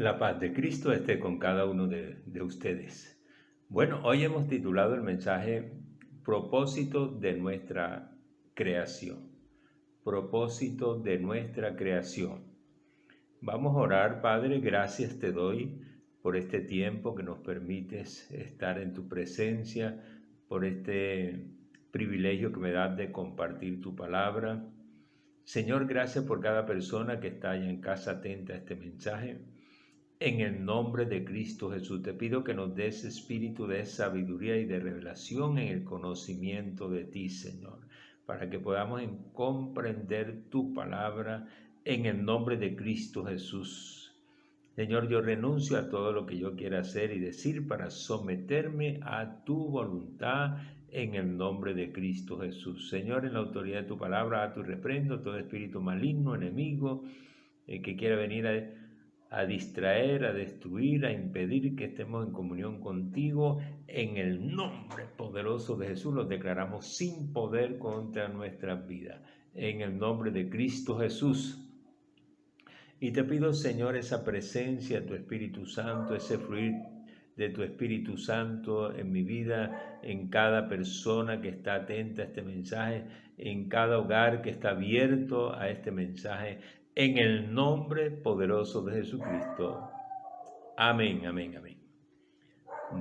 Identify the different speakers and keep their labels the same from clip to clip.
Speaker 1: La paz de Cristo esté con cada uno de ustedes. Bueno, hoy hemos titulado el mensaje Propósito de nuestra creación. Propósito de nuestra creación. Vamos a orar. Padre, gracias te doy por este tiempo que nos permites estar en tu presencia, por este privilegio que me das de compartir tu palabra. Señor, gracias por cada persona que está allá en casa atenta a este mensaje. En el nombre de Cristo Jesús, te pido que nos des espíritu de sabiduría y de revelación en el conocimiento de ti, Señor, para que podamos comprender tu palabra en el nombre de Cristo Jesús. Señor, yo renuncio a todo lo que yo quiera hacer y decir para someterme a tu voluntad en el nombre de Cristo Jesús. Señor, en la autoridad de tu palabra, a tu reprendo todo espíritu maligno, enemigo, que quiera venir a distraer, a destruir, a impedir que estemos en comunión contigo. En el nombre poderoso de Jesús los declaramos sin poder contra nuestras vidas. En el nombre de Cristo Jesús. Y te pido, Señor, esa presencia de tu Espíritu Santo, ese fluir de tu Espíritu Santo en mi vida, en cada persona que está atenta a este mensaje, en cada hogar que está abierto a este mensaje, en el nombre poderoso de Jesucristo. Amén, amén, amén.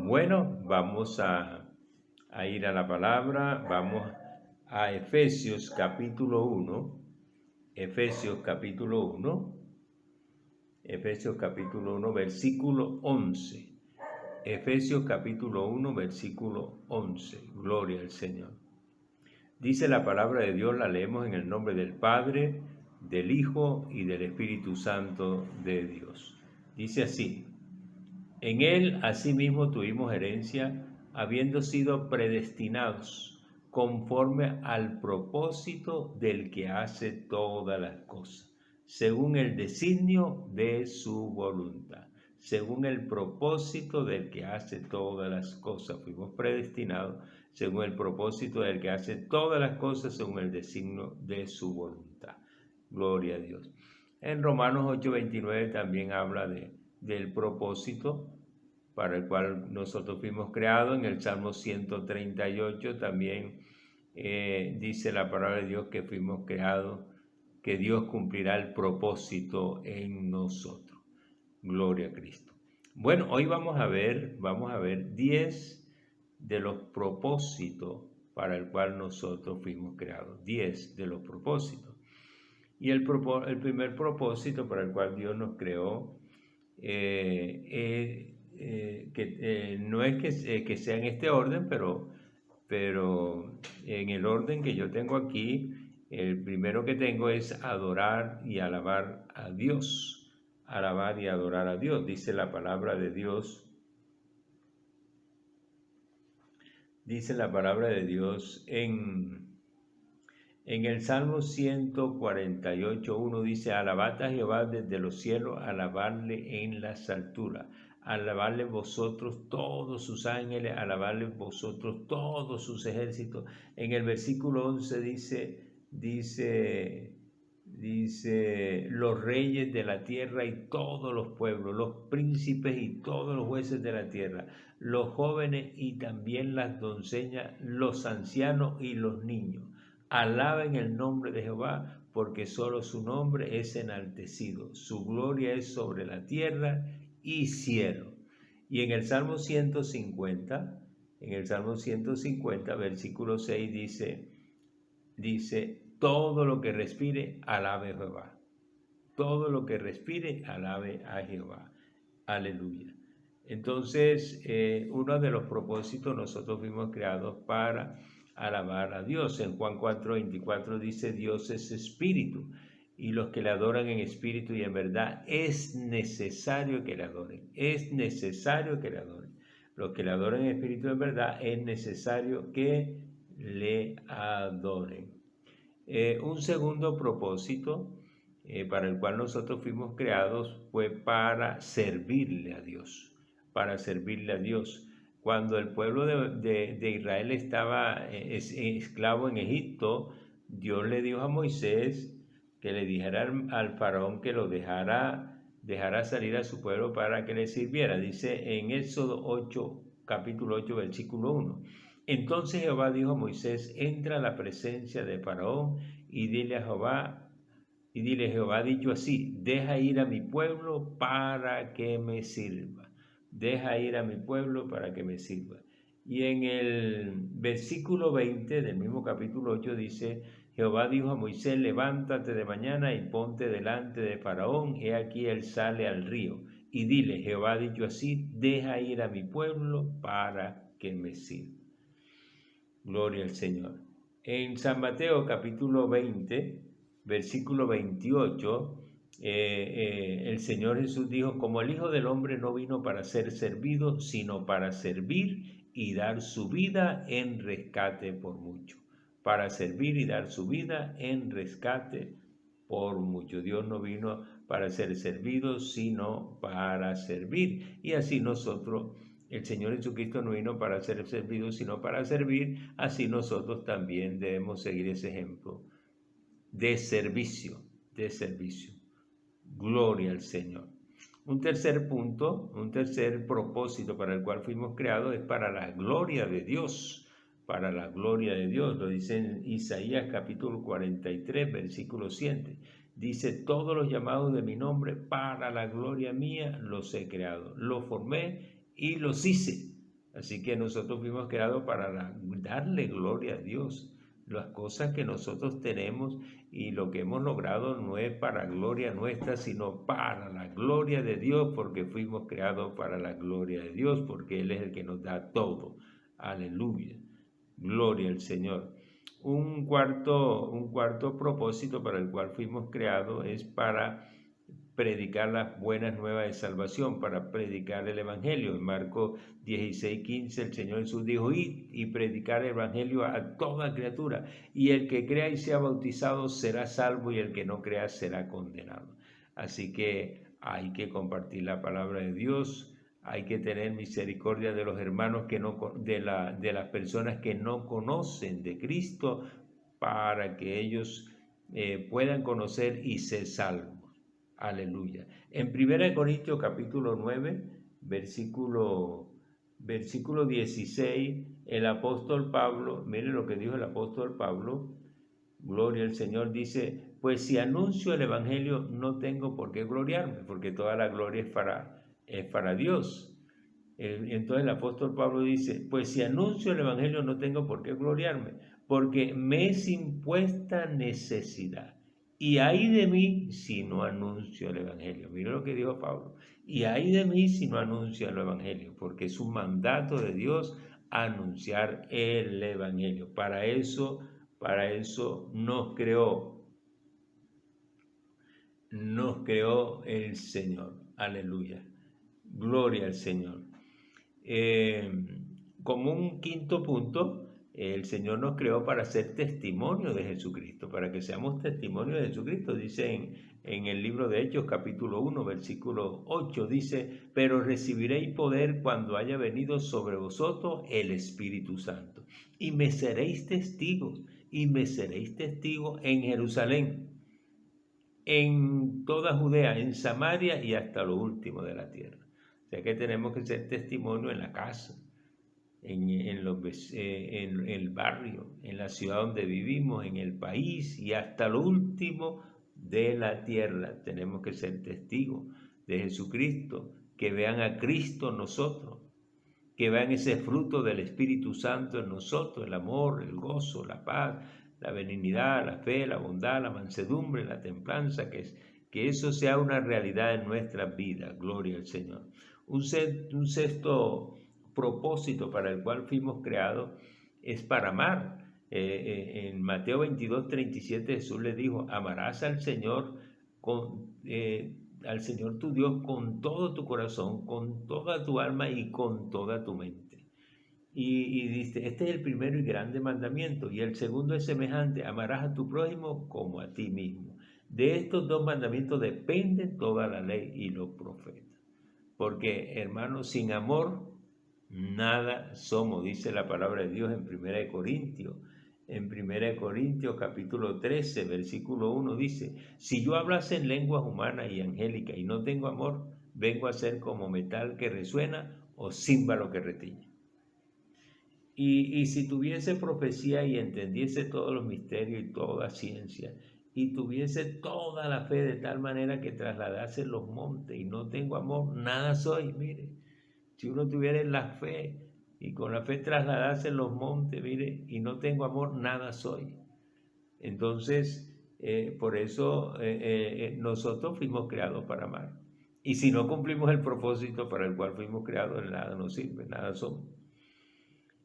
Speaker 1: Bueno, vamos a ir a la palabra. Vamos a Efesios capítulo 1. Efesios capítulo 1. Efesios capítulo 1, versículo 11. Efesios capítulo 1, versículo 11. Gloria al Señor. Dice la palabra de Dios, la leemos en el nombre del Padre, del Hijo y del Espíritu Santo de Dios. Dice así: en Él asimismo tuvimos herencia, habiendo sido predestinados conforme al propósito del que hace todas las cosas, según el designio de su voluntad. Según el propósito del que hace todas las cosas. Fuimos predestinados según el propósito del que hace todas las cosas, según el designio de su voluntad. Gloria a Dios. En Romanos 8:29 también habla del propósito para el cual nosotros fuimos creados. En el Salmo 138 también dice la palabra de Dios que fuimos creados, que Dios cumplirá el propósito en nosotros. Gloria a Cristo. Bueno, hoy vamos a ver 10 de los propósitos para el cual nosotros fuimos creados. 10 de los propósitos. Y el primer propósito para el cual Dios nos creó no es que sea en este orden, pero en el orden que yo tengo aquí, el primero que tengo es adorar y alabar a Dios. Alabar y adorar a Dios. Dice la palabra de Dios. Dice la palabra de Dios en el Salmo 148:1 dice: alabad a Jehová desde los cielos, alabarle en las alturas, alabarle vosotros todos sus ángeles, alabarle vosotros todos sus ejércitos. En el versículo 11 dice los reyes de la tierra y todos los pueblos, los príncipes y todos los jueces de la tierra, los jóvenes y también las doncellas, los ancianos y los niños. Alaben el nombre de Jehová, porque solo su nombre es enaltecido. Su gloria es sobre la tierra y cielo. Y en el Salmo 150, versículo 6 dice: todo lo que respire, alabe a Jehová. Todo lo que respire, alabe a Jehová. Aleluya. Entonces, uno de los propósitos, nosotros fuimos creados para alabar a Dios. En Juan 4:24 dice: Dios es espíritu, y los que le adoran en espíritu y en verdad es necesario que le adoren. Es necesario que le adoren. Los que le adoran en espíritu y en verdad es necesario que le adoren. Un segundo propósito para el cual nosotros fuimos creados fue para servirle a Dios. Para servirle a Dios. Cuando el pueblo de Israel estaba esclavo en Egipto, Dios le dijo a Moisés que le dijera al faraón que lo dejara dejará salir a su pueblo para que le sirviera. Dice en Éxodo 8, capítulo 8, versículo 1. Entonces Jehová dijo a Moisés, entra a la presencia de Faraón y dile a Jehová, Jehová ha dicho así, deja ir a mi pueblo para que me sirva. Deja ir a mi pueblo para que me sirva. Y en el versículo 20 del mismo capítulo 8 dice, Jehová dijo a Moisés, levántate de mañana y ponte delante de Faraón, he aquí él sale al río. Y dile, Jehová ha dicho así, deja ir a mi pueblo para que me sirva. Gloria al Señor. En San Mateo capítulo 20, versículo 28, el Señor Jesús dijo, como el Hijo del Hombre no vino para ser servido, sino para servir y dar su vida en rescate por mucho. Para servir y dar su vida en rescate por mucho. Dios no vino para ser servido, sino para servir. Y así nosotros, el Señor Jesucristo no vino para ser servido, sino para servir. Así nosotros también debemos seguir ese ejemplo de servicio, de servicio. Gloria al Señor. Un tercer punto, un tercer propósito para el cual fuimos creados es para la gloria de Dios. Para la gloria de Dios, lo dice en Isaías capítulo 43, versículo 7. Dice, todos los llamados de mi nombre, para la gloria mía los he creado. Los formé y los hice. Así que nosotros fuimos creados para darle gloria a Dios. Las cosas que nosotros tenemos y lo que hemos logrado no es para gloria nuestra, sino para la gloria de Dios, porque fuimos creados para la gloria de Dios, porque Él es el que nos da todo. Aleluya. Gloria al Señor. Un cuarto propósito para el cual fuimos creados es para predicar las buenas nuevas de salvación, para predicar el Evangelio. En Marcos 16:15 el Señor Jesús dijo, id y predicar el Evangelio a toda criatura, y el que crea y sea bautizado será salvo, y el que no crea será condenado. Así que hay que compartir la palabra de Dios, hay que tener misericordia de los hermanos de las personas que no conocen de Cristo, para que ellos puedan conocer y ser salvos. Aleluya. En 1 Corintios capítulo 9, versículo 16, el apóstol Pablo, miren lo que dijo el apóstol Pablo, gloria al Señor, dice, pues si anuncio el Evangelio no tengo por qué gloriarme, porque toda la gloria es para Dios. Entonces el apóstol Pablo dice, pues si anuncio el Evangelio no tengo por qué gloriarme, porque me es impuesta necesidad. Y ay de mí si no anuncio el Evangelio. Mira lo que dijo Pablo. Y ay de mí si no anuncio el Evangelio, porque es un mandato de Dios anunciar el Evangelio. Para eso nos creó el Señor. Aleluya. Gloria al Señor. Como un quinto punto, el Señor nos creó para ser testimonio de Jesucristo, para que seamos testimonio de Jesucristo. Dice en el libro de Hechos, capítulo 1, versículo 8, dice, pero recibiréis poder cuando haya venido sobre vosotros el Espíritu Santo, y me seréis testigos en Jerusalén, en toda Judea, en Samaria y hasta lo último de la tierra. O sea que tenemos que ser testimonio en la casa, en el barrio, en la ciudad donde vivimos, en el país y hasta lo último de la tierra. Tenemos que ser testigos de Jesucristo, que vean a Cristo en nosotros, que vean ese fruto del Espíritu Santo en nosotros, el amor, el gozo, la paz, la benignidad, la fe, la bondad, la mansedumbre, la templanza, que eso sea una realidad en nuestras vidas. Gloria al Señor. Un sexto propósito para el cual fuimos creados es para amar. En Mateo 22:37 Jesús le dijo, amarás al Señor tu Dios con todo tu corazón, con toda tu alma y con toda tu mente. Y dice, este es el primero y grande mandamiento, y el segundo es semejante, amarás a tu prójimo como a ti mismo. De estos dos mandamientos depende toda la ley y los profetas. Porque, hermanos, sin amor nada somos, dice la palabra de Dios en 1 Corintios en 1 Corintios capítulo 13, versículo 1 dice, si yo hablase en lenguas humanas y angélicas y no tengo amor, vengo a ser como metal que resuena o címbalo que retiñe. Y si tuviese profecía y entendiese todos los misterios y toda ciencia, y tuviese toda la fe de tal manera que trasladase los montes y no tengo amor, nada soy. Mire, si uno tuviera la fe y con la fe trasladase los montes, mire, y no tengo amor, nada soy. Entonces, por eso nosotros fuimos creados para amar. Y si no cumplimos el propósito para el cual fuimos creados, nada nos sirve, nada somos.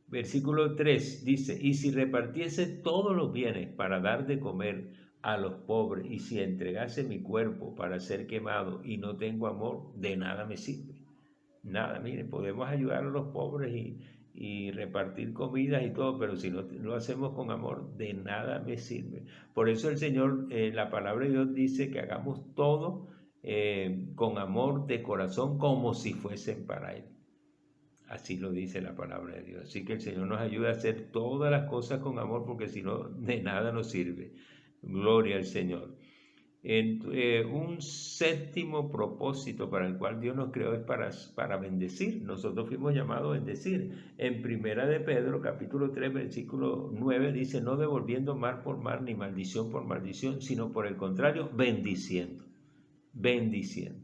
Speaker 1: Versículo 3 dice, y si repartiese todos los bienes para dar de comer a los pobres, y si entregase mi cuerpo para ser quemado y no tengo amor, de nada me sirve. Nada, miren, podemos ayudar a los pobres y repartir comidas y todo, pero si no lo hacemos con amor, de nada me sirve. Por eso el Señor, la palabra de Dios dice que hagamos todo con amor de corazón, como si fuesen para Él. Así lo dice la palabra de Dios. Así que el Señor nos ayuda a hacer todas las cosas con amor, porque si no, de nada nos sirve. Gloria al Señor. Un séptimo propósito para el cual Dios nos creó es para bendecir. Nosotros fuimos llamados a bendecir. En Primera de Pedro, capítulo 3, versículo 9, dice, no devolviendo mal por mal ni maldición por maldición, sino por el contrario, bendiciendo. Bendiciendo.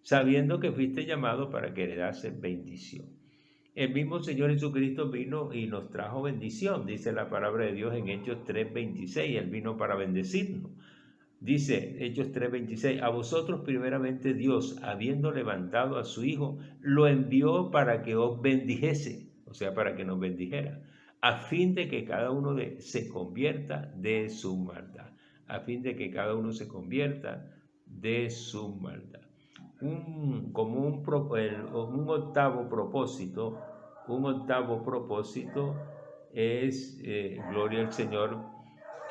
Speaker 1: Sabiendo que fuiste llamado para que heredase bendición. El mismo Señor Jesucristo vino y nos trajo bendición, dice la palabra de Dios en Hechos 3:26, Él vino para bendecirnos. Dice Hechos 3:26, a vosotros primeramente Dios, habiendo levantado a su Hijo, lo envió para que os bendijese, o sea, para que nos bendijera, a fin de que cada uno se convierta de su maldad, a fin de que cada uno se convierta de su maldad. Un octavo propósito es, gloria al Señor,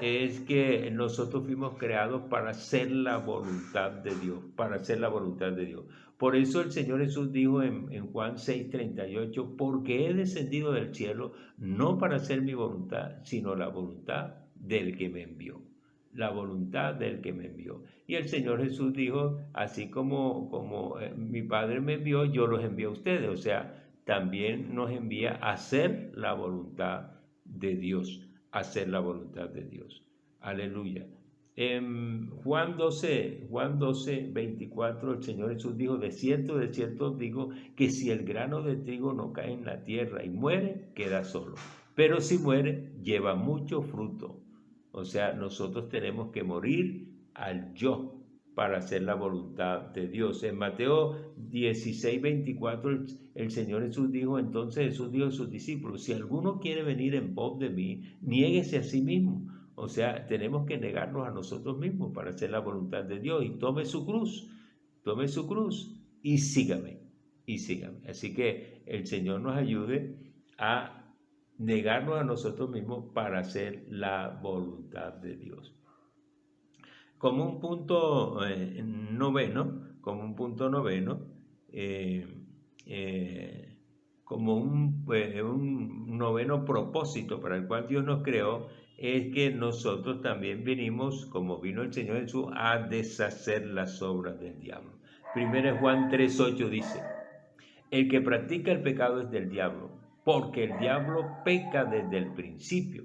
Speaker 1: es que nosotros fuimos creados para hacer la voluntad de Dios, para hacer la voluntad de Dios. Por eso el Señor Jesús dijo en Juan 6:38, porque he descendido del cielo no para hacer mi voluntad, sino la voluntad del que me envió. La voluntad del que me envió. Y el Señor Jesús dijo, así como mi Padre me envió, yo los envío a ustedes. O sea, también nos envía a hacer la voluntad de Dios, hacer la voluntad de Dios. Aleluya. En Juan 12, 24, el Señor Jesús dijo, de cierto os digo, que si el grano de trigo no cae en la tierra y muere, queda solo. Pero si muere, lleva mucho fruto. O sea, nosotros tenemos que morir al yo para hacer la voluntad de Dios. En Mateo 16:24 el Señor Jesús dijo, entonces Jesús dijo a sus discípulos, si alguno quiere venir en pos de mí, niéguese a sí mismo. O sea, tenemos que negarnos a nosotros mismos para hacer la voluntad de Dios y tome su cruz y sígame, Así que el Señor nos ayude a negarnos a nosotros mismos para hacer la voluntad de Dios. Como un punto noveno, como un noveno propósito para el cual Dios nos creó, es que nosotros también venimos, como vino el Señor Jesús, a deshacer las obras del diablo. 1 Juan 3:8 dice, el que practica el pecado es del diablo, porque el diablo peca desde el principio.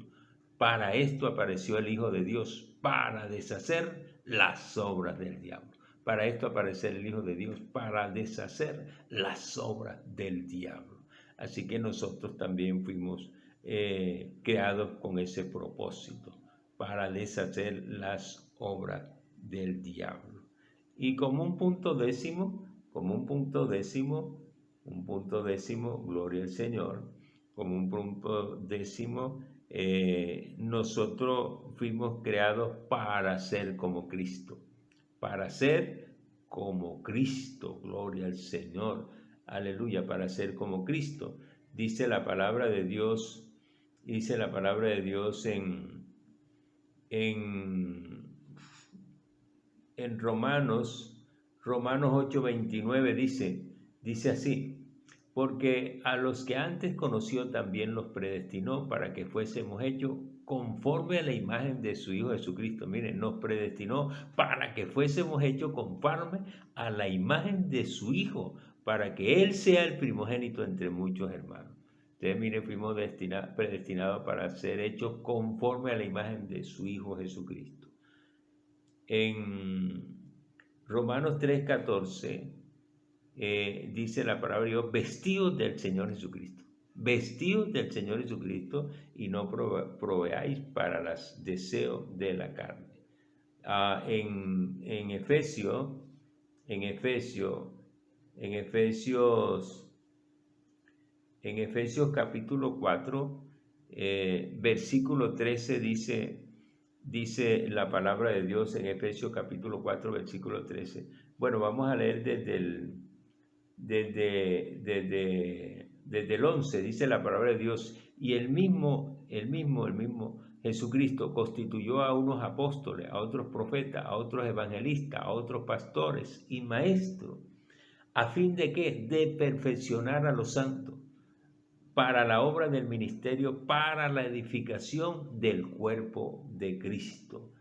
Speaker 1: Para esto apareció el Hijo de Dios, para deshacer las obras del diablo. Para esto apareció el Hijo de Dios, para deshacer las obras del diablo. Así que nosotros también fuimos creados con ese propósito, para deshacer las obras del diablo. Y como un punto décimo, gloria al Señor, como un punto décimo, nosotros fuimos creados para ser como Cristo, gloria al Señor, aleluya, para ser como Cristo. Dice la palabra de Dios en Romanos 8:29 dice así, porque a los que antes conoció también los predestinó para que fuésemos hechos conforme a la imagen de su Hijo Jesucristo. Miren, nos predestinó para que fuésemos hechos conforme a la imagen de su Hijo, para que Él sea el primogénito entre muchos hermanos. Entonces, miren, fuimos predestinados para ser hechos conforme a la imagen de su Hijo Jesucristo. En Romanos 3:14 dice la palabra de Dios, vestidos del Señor Jesucristo. Vestidos del Señor Jesucristo y no proveáis para los deseos de la carne. En Efesios capítulo 4, versículo 13 dice la palabra de Dios en Efesios capítulo 4, versículo 13. Bueno, vamos a leer desde el 11, dice la palabra de Dios, y el mismo Jesucristo constituyó a unos apóstoles, a otros profetas, a otros evangelistas, a otros pastores y maestros, ¿a fin de qué? De perfeccionar a los santos, para la obra del ministerio, para la edificación del cuerpo de Cristo.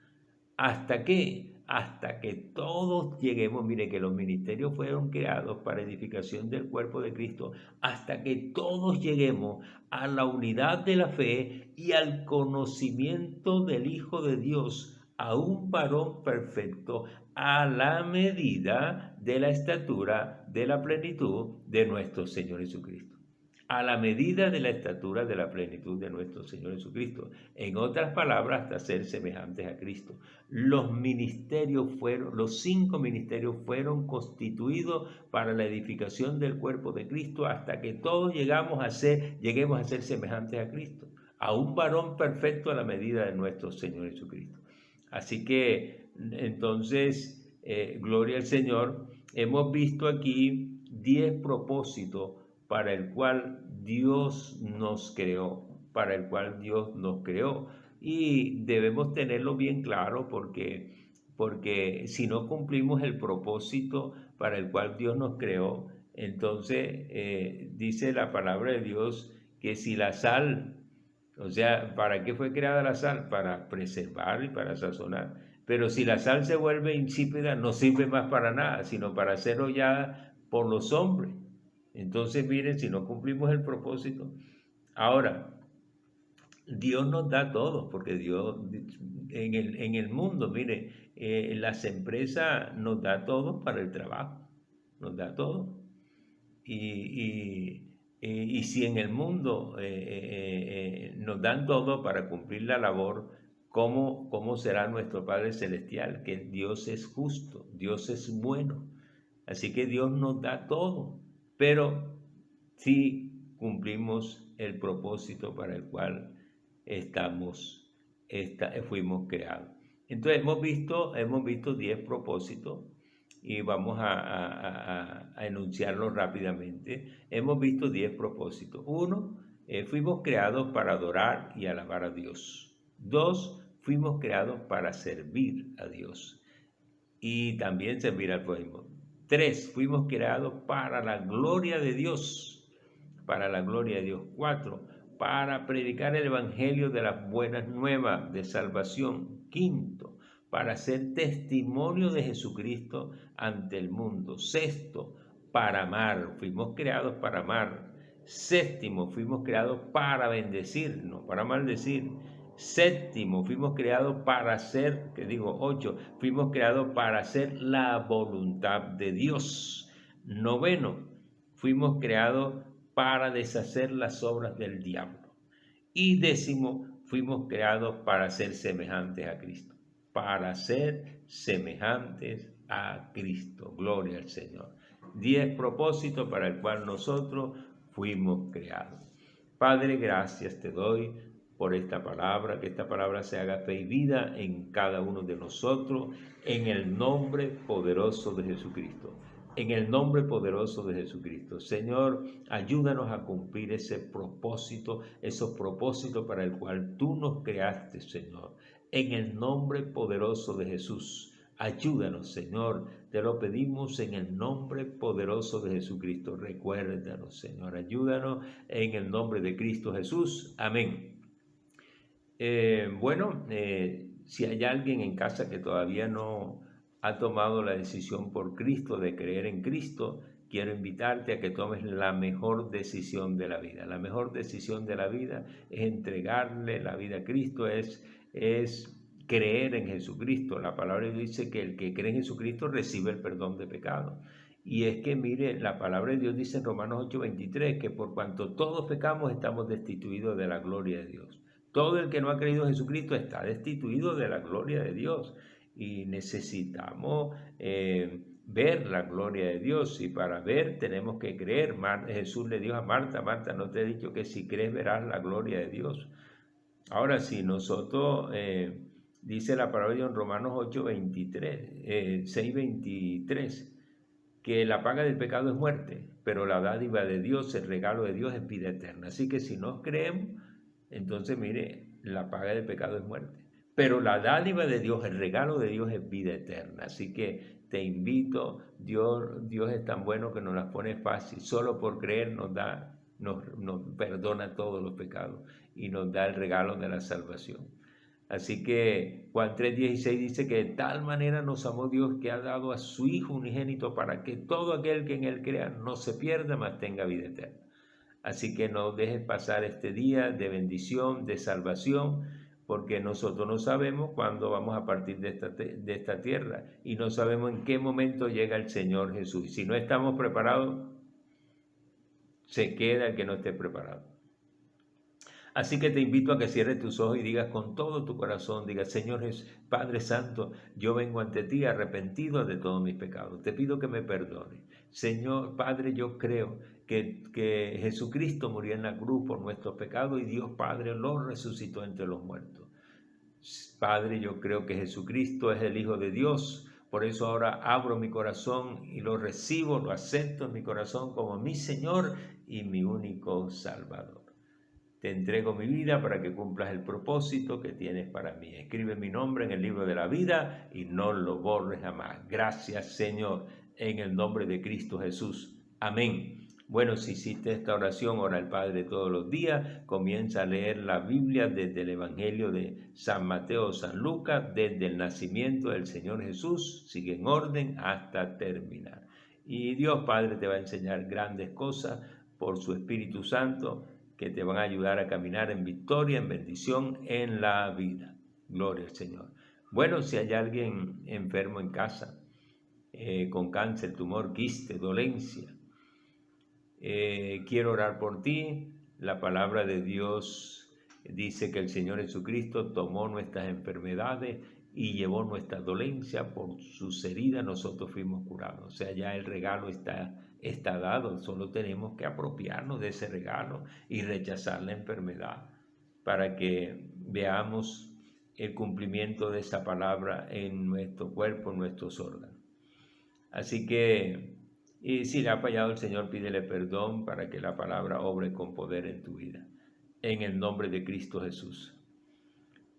Speaker 1: ¿Hasta qué? Hasta que todos lleguemos, mire que los ministerios fueron creados para edificación del cuerpo de Cristo, hasta que todos lleguemos a la unidad de la fe y al conocimiento del Hijo de Dios, a un varón perfecto, a la medida de la estatura de la plenitud de nuestro Señor Jesucristo. A la medida de la estatura de la plenitud de nuestro Señor Jesucristo. En otras palabras, hasta ser semejantes a Cristo. Los 5 ministerios fueron constituidos para la edificación del cuerpo de Cristo hasta que todos lleguemos a ser semejantes a Cristo. A un varón perfecto a la medida de nuestro Señor Jesucristo. Así que, entonces, gloria al Señor, hemos visto aquí 10 propósitos para el cual Dios nos creó, y debemos tenerlo bien claro porque si no cumplimos el propósito para el cual Dios nos creó, entonces dice la palabra de Dios que si la sal, o sea, ¿para qué fue creada la sal? Para preservar y para sazonar. Pero si la sal se vuelve insípida, no sirve más para nada, sino para ser hollada por los hombres. Entonces, miren, si no cumplimos el propósito. Ahora, Dios nos da todo, porque Dios en el mundo, mire, las empresas nos da todo para el trabajo, nos da todo. Y si en el mundo nos dan todo para cumplir la labor, ¿cómo será nuestro Padre Celestial? Que Dios es justo, Dios es bueno. Así que Dios nos da todo, pero si cumplimos el propósito para el cual fuimos creados. Entonces hemos visto 10 propósitos y vamos a enunciarlos rápidamente. Hemos visto 10 propósitos. 1, fuimos creados para adorar y alabar a Dios. 2, fuimos creados para servir a Dios y también servir al prójimo. 3, fuimos creados para la gloria de Dios, 4, para predicar el evangelio de las buenas nuevas de salvación. 5, para ser testimonio de Jesucristo ante el mundo. 6, para amar, fuimos creados para amar. 7, fuimos creados para bendecir, no para maldecir. 7, fuimos creados para hacer, 8, fuimos creados para hacer la voluntad de Dios. 9, fuimos creados para deshacer las obras del diablo. Y 10, fuimos creados para ser semejantes a Cristo. Para ser semejantes a Cristo. Gloria al Señor. 10 propósitos para el cual nosotros fuimos creados. Padre, gracias te doy por esta palabra, que esta palabra se haga fe y vida en cada uno de nosotros, en el nombre poderoso de Jesucristo. En el nombre poderoso de Jesucristo. Señor, ayúdanos a cumplir ese propósito, esos propósitos para el cual tú nos creaste, Señor. En el nombre poderoso de Jesús. Ayúdanos, Señor, te lo pedimos en el nombre poderoso de Jesucristo. Recuérdanos, Señor, ayúdanos en el nombre de Cristo Jesús. Amén. Si hay alguien en casa que todavía no ha tomado la decisión por Cristo de creer en Cristo, quiero invitarte a que tomes la mejor decisión de la vida. La mejor decisión de la vida es entregarle la vida a Cristo, es creer en Jesucristo. La palabra de Dios dice que el que cree en Jesucristo recibe el perdón de pecado. Y es que, mire, la palabra de Dios dice en Romanos 8:23 que por cuanto todos pecamos estamos destituidos de la gloria de Dios. Todo el que no ha creído en Jesucristo está destituido de la gloria de Dios y necesitamos ver la gloria de Dios, y para ver tenemos que creer. Jesús le dijo a Marta: Marta, ¿no te he dicho que si crees verás la gloria de Dios? Ahora, si nosotros, dice la palabra de Dios en Romanos 6:23, que la paga del pecado es muerte, pero la dádiva de Dios, el regalo de Dios es vida eterna. Así que si no creemos, entonces mire, la paga del pecado es muerte, pero la dádiva de Dios, el regalo de Dios es vida eterna. Así que te invito, Dios es tan bueno que nos las pone fácil. Solo por creer nos perdona todos los pecados y nos da el regalo de la salvación. Así que Juan 3:16 dice que de tal manera nos amó Dios que ha dado a su Hijo unigénito para que todo aquel que en Él crea no se pierda, mas tenga vida eterna. Así que no dejes pasar este día de bendición, de salvación, porque nosotros no sabemos cuándo vamos a partir de esta tierra y no sabemos en qué momento llega el Señor Jesús. Y si no estamos preparados, se queda el que no esté preparado. Así que te invito a que cierres tus ojos y digas con todo tu corazón, digas: Señor Padre Santo, yo vengo ante ti arrepentido de todos mis pecados. Te pido que me perdones. Señor Padre, yo creo que Jesucristo murió en la cruz por nuestros pecados y Dios Padre lo resucitó entre los muertos. Padre, yo creo que Jesucristo es el Hijo de Dios. Por eso ahora abro mi corazón y lo recibo, lo acepto en mi corazón como mi Señor y mi único Salvador. Te entrego mi vida para que cumplas el propósito que tienes para mí. Escribe mi nombre en el libro de la vida y no lo borres jamás. Gracias, Señor, en el nombre de Cristo Jesús. Amén. Bueno, si hiciste esta oración, ora al Padre todos los días. Comienza a leer la Biblia desde el Evangelio de San Mateo o San Lucas, desde el nacimiento del Señor Jesús. Sigue en orden hasta terminar. Y Dios Padre te va a enseñar grandes cosas por su Espíritu Santo, que te van a ayudar a caminar en victoria, en bendición en la vida. Gloria al Señor. Bueno, si hay alguien enfermo en casa, con cáncer, tumor, quiste, dolencia, quiero orar por ti. La palabra de Dios dice que el Señor Jesucristo tomó nuestras enfermedades y llevó nuestra dolencia. Por sus heridas nosotros fuimos curados. O sea, ya el regalo está dado, solo tenemos que apropiarnos de ese regalo y rechazar la enfermedad para que veamos el cumplimiento de esa palabra en nuestro cuerpo, en nuestros órganos. Así que, y si le ha fallado el Señor, pídele perdón para que la palabra obre con poder en tu vida, en el nombre de Cristo Jesús.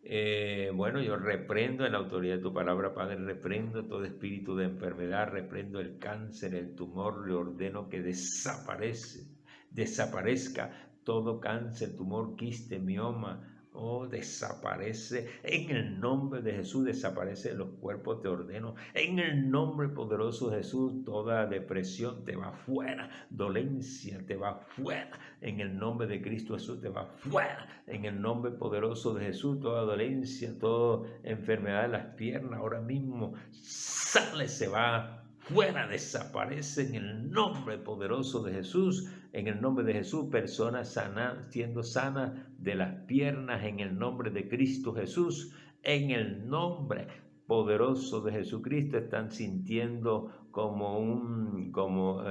Speaker 1: Yo reprendo en la autoridad de tu palabra, Padre, reprendo todo espíritu de enfermedad, reprendo el cáncer, el tumor, le ordeno que desaparezca todo cáncer, tumor, quiste, mioma, desaparece en el nombre de Jesús, desaparece de los cuerpos, te ordeno en el nombre poderoso de Jesús. Toda depresión te va fuera, dolencia te va fuera, en el nombre de Cristo Jesús te va fuera, en el nombre poderoso de Jesús. Toda dolencia, toda enfermedad de las piernas ahora mismo sale, se va fuera, desaparece en el nombre poderoso de Jesús. En el nombre de Jesús, personas sanas, siendo sanas de las piernas, en el nombre de Cristo Jesús. En el nombre poderoso de Jesucristo están sintiendo como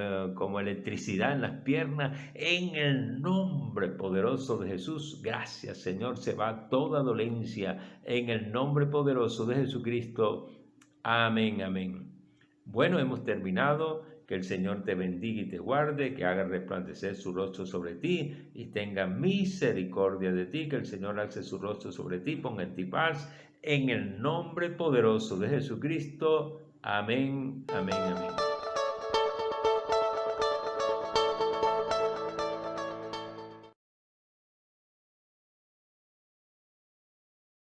Speaker 1: electricidad en las piernas. En el nombre poderoso de Jesús, gracias Señor, se va toda dolencia en el nombre poderoso de Jesucristo. Amén, amén. Bueno, hemos terminado. Que el Señor te bendiga y te guarde, que haga resplandecer su rostro sobre ti y tenga misericordia de ti. Que el Señor alce su rostro sobre ti, ponga en ti paz, en el nombre poderoso de Jesucristo. Amén, amén, amén.